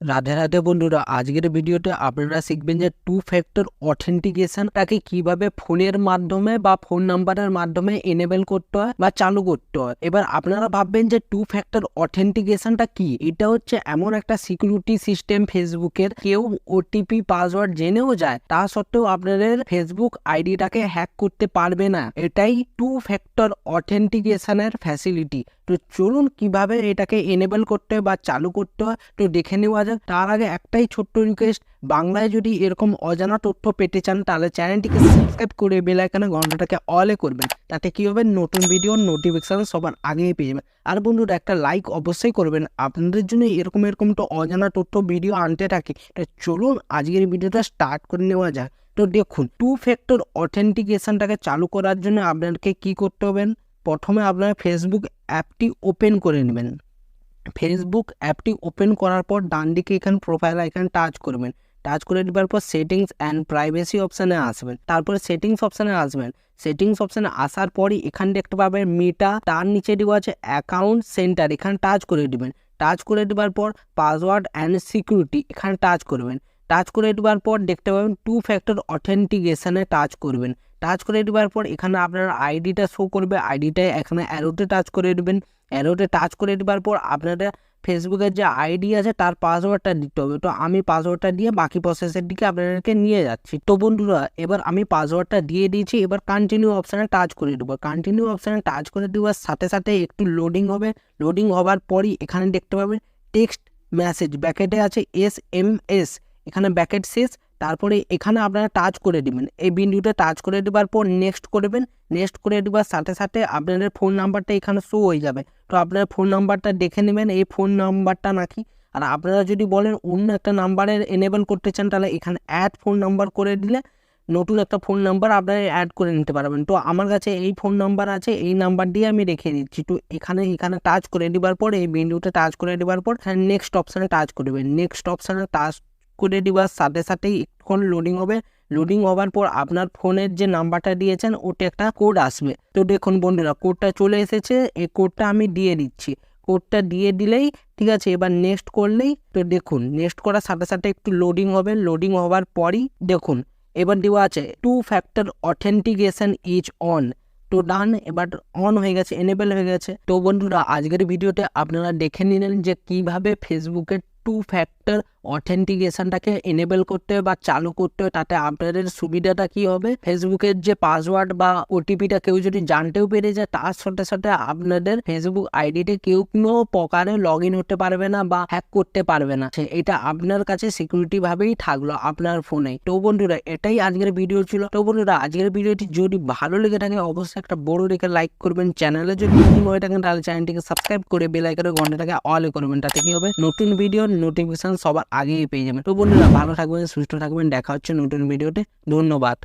রাধে রাধে বন্ধুরা, আজকের ভিডিওতে আপনারা শিখবেন যে টু ফ্যাক্টর অথেন্টিকেশনটাকে কিভাবে ফোনের মাধ্যমে বা ফোন নাম্বারের মাধ্যমে এনেবল করতে হয় বা চালু করতে হয়। এবার আপনারা ভাববেন যে টু ফ্যাক্টর অথেন্টিকেশনটা কি। এটা হচ্ছে এমন একটা সিকিউরিটি সিস্টেম ফেসবুকের, কেউ ওটিপি পাসওয়ার্ড জেনেও যায় তা সত্ত্বেও আপনাদের ফেসবুক আইডিটাকে হ্যাক করতে পারবে না। এটাই টু ফ্যাক্টর অথেন্টিকেশনের ফ্যাসিলিটি। তো চলুন কিভাবে এটাকে এনেবল করতে হয় বা চালু করতে হয় তো দেখে নেওয়া যাক। তার আগে একটাই ছোট্ট রিকোয়েস্ট, বাংলায় যদি এরকম অজানা তথ্য পেতে চান তাহলে চ্যানেলটিকে সাবস্ক্রাইব করে বেল আইকনে ঘন্টাটাকে অলে করবেন। তাতে কি হবে, নতুন ভিডিওর নোটিফিকেশন সবার আগেই পেয়ে যাবেন। আর বন্ধুরা একটা লাইক অবশ্যই করবেন, আপনাদের জন্য এরকম তো অজানা তথ্য ভিডিও আনতে থাকি। তো চলুন আজকের ভিডিওটা স্টার্ট করে নেওয়া যাক। তো দেখুন, টু ফ্যাক্টর অথেন্টিকেশনটাকে চালু করার জন্য আপনাদেরকে কি করতে হবে। প্রথমে আপনারা ফেসবুক অ্যাপটি ওপেন করে নেবেন। ফেসবুক অ্যাপটি ওপেন করার পর ডান দিকে এখানে প্রোফাইল আইকন টাচ করবেন। টাচ করে দেওয়ার পর সেটিংস অ্যান্ড প্রাইভেসি অপশানে আসবেন। তারপরে সেটিংস অপশানে আসবেন। সেটিংস অপশানে আসার পরই এখান দেখতে পাবেন মিটা, তার নিচে দেওয়া আছে অ্যাকাউন্ট সেন্টার, এখানে টাচ করে দেবেন। টাচ করে দেওয়ার পর পাসওয়ার্ড অ্যান্ড সিকিউরিটি এখানে টাচ করবেন। টাচ করে দেওয়ার পর দেখতে পাবেন টু ফ্যাক্টর অথেন্টিকেশনে টাচ করবেন। টাচ করে দেওয়ার পর এখানে আপনার আইডিটা শো করবে, আইডিটায় এখানে অ্যারোতে টাচ করে দেবেন। অ্যারোতে টাচ করে দেওয়ার পর আপনারা ফেসবুকের যে আইডি আছে তার পাসওয়ার্ডটা দিতে হবে। তো আমি পাসওয়ার্ডটা দিয়ে বাকি প্রসেসের দিকে আপনাদেরকে নিয়ে যাচ্ছি। তো বন্ধুরা এবার আমি পাসওয়ার্ডটা দিয়ে দিয়েছি, এবার কন্টিনিউ অপশানে টাচ করে দেবো। কন্টিনিউ অপশানে টাচ করে দেওয়ার সাথে সাথে একটু লোডিং হবে। লোডিং হওয়ার পরই এখানে দেখতে পাবেন টেক্সট মেসেজ, ব্যাকেটে আছে SMS, এখানে ব্যাকেট শেষ। তারপরে এখানে আপনারা টাচ করে দিবেন, এই বিন্দুতে টাচ করে দেওয়ার পর নেক্সট করবেন। নেক্সট করে দেওয়ার সাথে সাথে আপনাদের ফোন নাম্বারটা এখানে শো হয়ে যাবে। তো আপনার ফোন নাম্বারটা দেখে নেবেন এই ফোন নাম্বারটা নাকি। আর আপনারা যদি বলেন অন্য একটা নাম্বারের এনেবল করতে চান তাহলে এখানে অ্যাড ফোন নাম্বার করে দিলে নতুন একটা ফোন নাম্বার আপনারা অ্যাড করে নিতে পারবেন। তো আমার কাছে এই ফোন নাম্বার আছে, এই নাম্বার দিয়ে আমি রেখে দিচ্ছি। তো এখানে টাচ করে দেওয়ার পর এই বিন্দুতে টাচ করে দেওয়ার পর নেক্সট অপশানে টাচ করবেন। নেক্সট অপশানে টাচ করে দেওয়ার সাথে সাথেই একটুক্ষণ লোডিং হবে। লোডিং হওয়ার পর আপনার ফোনের যে নাম্বারটা দিয়েছেন ওটা একটা কোড আসবে। তো দেখুন বন্ধুরা, কোডটা চলে এসেছে, এই কোডটা আমি দিয়ে দিচ্ছি। কোডটা দিয়ে দিলেই ঠিক আছে, এবার নেক্সট করলেই তো দেখুন নেক্সট করার সাথে সাথে একটু লোডিং হবে। লোডিং হওয়ার পরই দেখুন এবার দেওয়া আছে two factor authentication is on. তো ডান, এবার অন হয়ে গেছে, এনেবল হয়ে গেছে। তো বন্ধুরা আজকের ভিডিওতে আপনারা দেখে নিলেন যে কিভাবে ফেসবুকের টু ফ্যাক্টর অথেন্টিকেশনটাকে এনেবল করতে হয় বা চালু করতে হয়। তাতে আপনাদের সুবিধাটা কি হবে, ফেসবুকের যে পাসওয়ার্ড বা ওটিপিটা কেউ যদি জানতেও পেরে যায় তার সাথে সাথে আপনাদের ফেসবুক আইডিতে কেউ কোনো প্রকারে লগ ইন হতে পারবে না বা হ্যাক করতে পারবে না। এটা আপনার কাছে সিকিউরিটি ভাবেই থাকলো আপনার ফোনে। তো বন্ধুরা এটাই আজকের ভিডিও ছিল। তো বন্ধুরা আজকের ভিডিওটি যদি ভালো লেগে থাকে অবশ্যই একটা বড় রেখে লাইক করবেন। চ্যানেলে যদি নতুন হয়ে থাকেন তাহলে চ্যানেলটিকে সাবস্ক্রাইব করে বেল আইকনের ঘন্টাটাকে অলে করবেন। তাতে কি হবে, নতুন ভিডিওর নোটিফিকেশন সবার আগেই পেয়ে যাবেন। তো বন্ধুরা ভালো থাকবেন, সুস্থ থাকবেন, দেখা হচ্ছে নতুন ভিডিওতে। ধন্যবাদ।